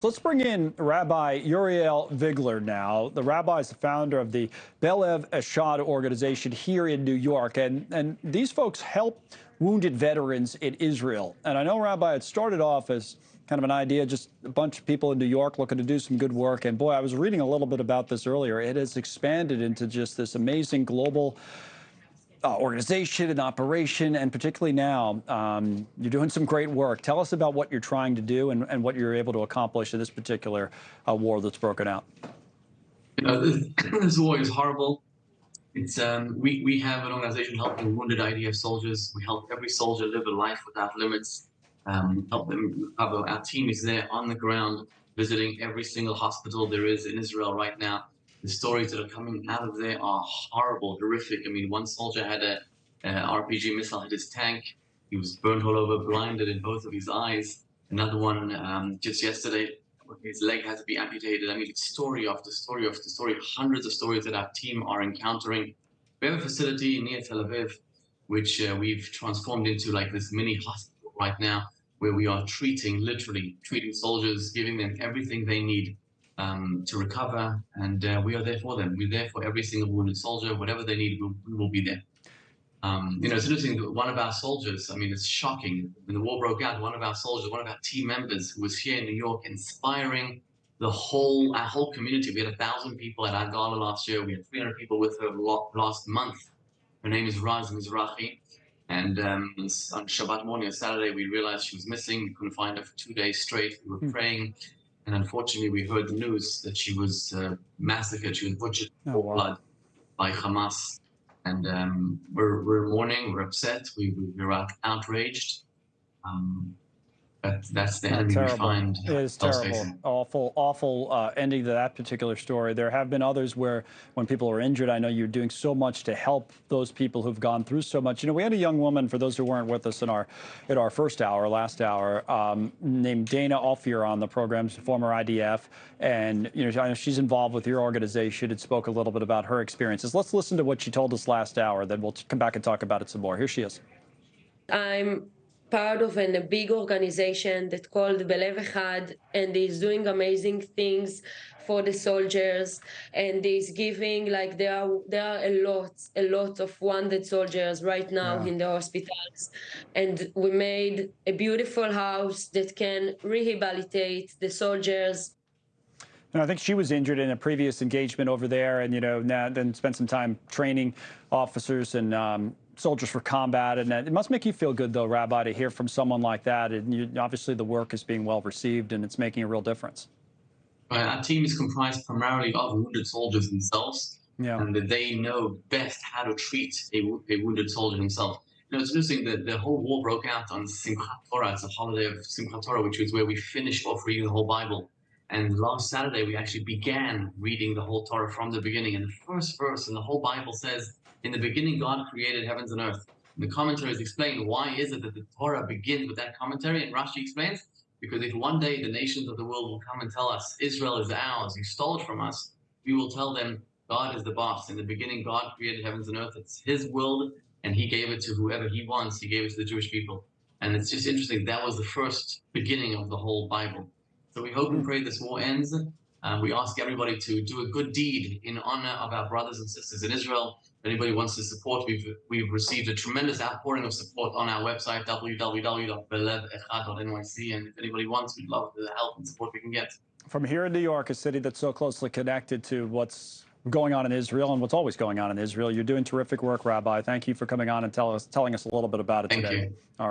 Let's bring in Rabbi Uriel Vigler now. The rabbi is the founder of the Belev Echad organization here in New York. And these folks help wounded veterans in Israel. And I know, Rabbi, it started off as kind of an idea, just a bunch of people in New York looking to do some good work. And boy, I was reading a little bit about this earlier. It has expanded into just this amazing global organization and operation, and particularly now, you're doing some great work. Tell us about what you're trying to do and what you're able to accomplish in this particular war that's broken out. You know, this war is horrible. It's we have an organization helping wounded IDF soldiers. We help every soldier live a life without limits. Help them recover. Our team is there on the ground, visiting every single hospital there is in Israel right now. The stories that are coming out of there are horrible, horrific. I mean, one soldier had a RPG missile hit his tank. He was burned all over, blinded in both of his eyes. Another one just yesterday, his leg had to be amputated. I mean, it's story after story after story, hundreds of stories that our team are encountering. We have a facility near Tel Aviv, which we've transformed into like this mini hospital right now, where we are literally treating soldiers, giving them everything they need to recover, and we are there for them. We're there for every single wounded soldier. Whatever they need, we will be there. You know, it's interesting that one of our soldiers, I mean, it's shocking. When the war broke out, one of our soldiers, one of our team members who was here in New York, inspiring our whole community. We had 1,000 people at our gala last year. We had 300 people with her last month. Her name is Raz Mizrahi. And on Shabbat morning or Saturday, we realized she was missing. We couldn't find her for 2 days straight. We were praying. And unfortunately, we heard the news that she was massacred. She was butchered for blood by Hamas. And we're mourning. We're upset. We're outraged. That's the enemy we find. It is terrible. Awful ending to that particular story. There have been others where when people are injured, I know you're doing so much to help those people who've gone through so much. You know, we had a young woman, for those who weren't with us in our last hour, named Dana Ophir on the program, former IDF. And, you know, I know she's involved with your organization and spoke a little bit about her experiences. Let's listen to what she told us last hour, then we'll come back and talk about it some more. Here she is. I'm part of a big organization that's called Belev Echad, and is doing amazing things for the soldiers, and is giving, like, there are a lot of wounded soldiers right now in the hospitals, and we made a beautiful house that can rehabilitate the soldiers. And I think she was injured in a previous engagement over there, and, you know, now then spent some time training officers and soldiers for combat. And it must make you feel good, though, Rabbi, to hear from someone like that. And obviously the work is being well received, and it's making a real difference. Our team is comprised primarily of wounded soldiers themselves, and they know best how to treat a wounded soldier himself. You know, it's interesting that the whole war broke out on Simchat Torah. It's a holiday of Simchat Torah, which is where we finish off reading the whole Bible. And last Saturday, we actually began reading the whole Torah from the beginning. And the first verse in the whole Bible says, "In the beginning, God created heavens and earth." And the commentaries explain why is it that the Torah begins with that commentary. And Rashi explains, because if one day the nations of the world will come and tell us, Israel is ours, you stole it from us, we will tell them, God is the boss. In the beginning, God created heavens and earth. It's his will, and he gave it to whoever he wants. He gave it to the Jewish people. And it's just interesting. That was the first beginning of the whole Bible. So we hope and pray this war ends. We ask everybody to do a good deed in honor of our brothers and sisters in Israel. If anybody wants to support, we've received a tremendous outpouring of support on our website, www.belevechad.nyc. And if anybody wants, we'd love the help and support we can get. From here in New York, a city that's so closely connected to what's going on in Israel and what's always going on in Israel, you're doing terrific work, Rabbi. Thank you for coming on and telling us a little bit about it today. Thank you. All right.